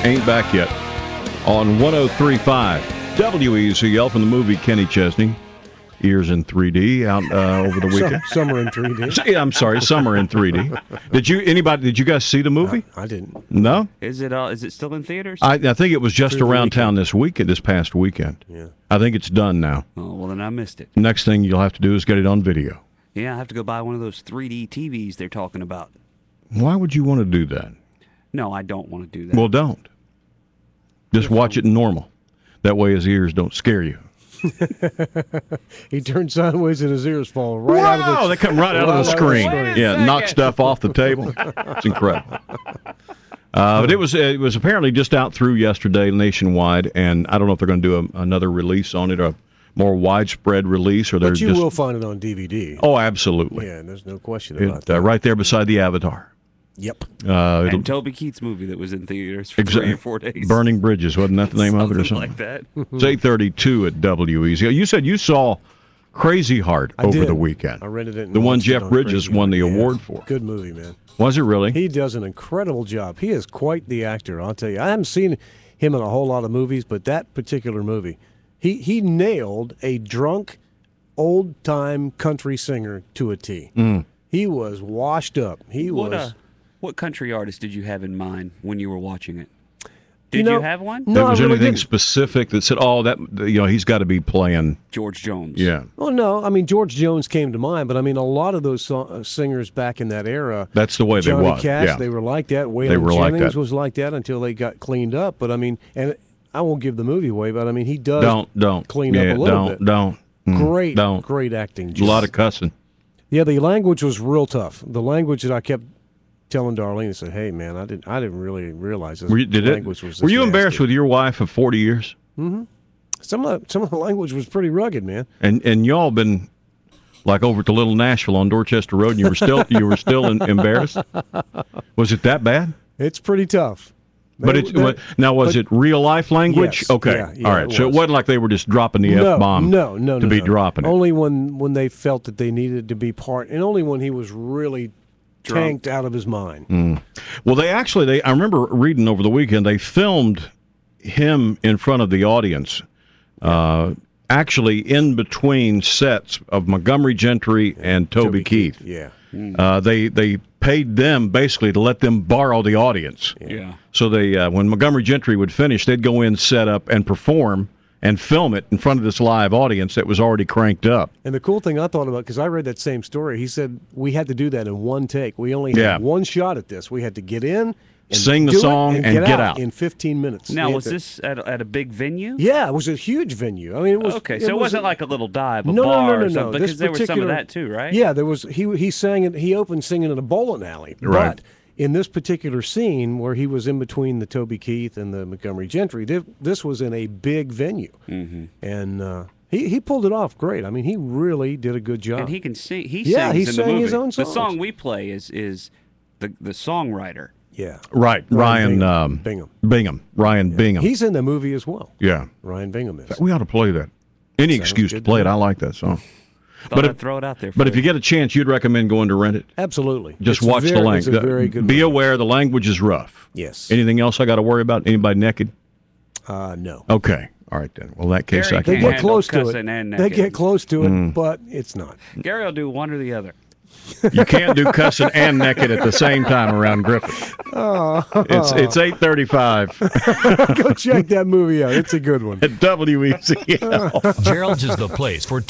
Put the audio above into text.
ain't back yet on 103.5 WEZL from the movie Kenny Chesney. Ears in 3D out over the weekend. Summer in 3D. Yeah, I'm sorry, Summer in 3D. Did you guys see the movie? I didn't. No? Is it still in theaters? I think it was just around town this past weekend. Yeah. I think it's done now. Oh, well, then I missed it. Next thing you'll have to do is get it on video. Yeah, I have to go buy one of those 3D TVs they're talking about. Why would you want to do that? No, I don't want to do that. Well, don't. Just watch it normal. That way his ears don't scare you. He turns sideways and his ears fall right out of the they come right out of the screen. Yeah, knock stuff off the table. It's incredible. But it was apparently just out through yesterday nationwide, and I don't know if they're going to do another release on it, or a more widespread release, or But you will find it on DVD. Oh, absolutely. Yeah, there's no question about that. that. Right there beside the Avatar. Yep. And Toby Keith's movie that was in theaters for 3 or 4 days. Burning Bridges, wasn't that the name of it or something? Like that. It's 8:32 at WEZL. You said you saw Crazy Heart over the weekend. I rented it. The one Jeff Bridges won the award for. Good movie, man. Was it really? He does an incredible job. He is quite the actor, I'll tell you. I haven't seen him in a whole lot of movies, but that particular movie, he nailed a drunk, old-time country singer to a T. He was washed up. What country artist did you have in mind when you were watching it? Did you have one? No, was I really anything didn't. specific that said, he's got to be playing George Jones. Yeah. Oh, no. I mean, George Jones came to mind, but I mean, a lot of those singers back in that era. That's the way they Johnny was. Cash, Yeah. they were like that. Waylon They were like Jennings that. was like that until they got cleaned up. But I mean, and I won't give the movie away, but I mean, he does clean up a little bit. Great acting. A lot of cussing. Yeah, the language was real tough. The language that I kept telling Darlene, I said, "Hey, man, I didn't really realize this language was this Were you nasty." embarrassed with your wife of 40 years? Mm-hmm. Some of the language was pretty rugged, man. And y'all been like over at the Little Nashville on Dorchester Road, and you were still embarrassed. Was it that bad? It's pretty tough. Was it real life language? Yes, okay, yeah, all right. So it wasn't like they were just dropping the F-bomb. No, to be dropping it. Only when they felt that they needed to be part, and only when he was really tanked out of his mind. Well, I remember reading over the weekend, they filmed him in front of the audience, actually in between sets of Montgomery Gentry and Toby Keith. Yeah. They paid them basically to let them borrow the audience. Yeah. So when Montgomery Gentry would finish, they'd go in, set up, and perform and film it in front of this live audience that was already cranked up. And the cool thing I thought about, because I read that same story, he said we had to do that in one take. We only had one shot at this. We had to get in, and sing the song, and get out in 15 minutes. Now, was this at a big venue? Yeah, it was a huge venue. I mean, it was okay. So it wasn't like a little dive, bar no. or something, because there was some of that too, right? Yeah, there was. He sang it. He opened singing in a bowling alley, right? But in this particular scene where he was in between the Toby Keith and the Montgomery Gentry, this was in a big venue, and he pulled it off great. I mean, he really did a good job. And he can sing. He sang his own songs. The song we play is the songwriter. Yeah. Right. Ryan Bingham. Ryan Bingham. He's in the movie as well. Yeah. Ryan Bingham is. We ought to play that. Any excuse to play it. I like that song. I'd throw it out there. But if you get a chance, you'd recommend going to rent it? Absolutely. Just watch the language. It's a very good Be movie. aware the language is rough. Yes. Anything else I got to worry about? Anybody naked? No. Okay. All right, then. Well, in that case, Gary I can. They get close to it. And They get close to it, but it's not. Gary will do one or the other. You can't do cussing and naked at the same time around Griffin. It's 8:35. Go check that movie out. It's a good one. At WEZL. Gerald's is the place for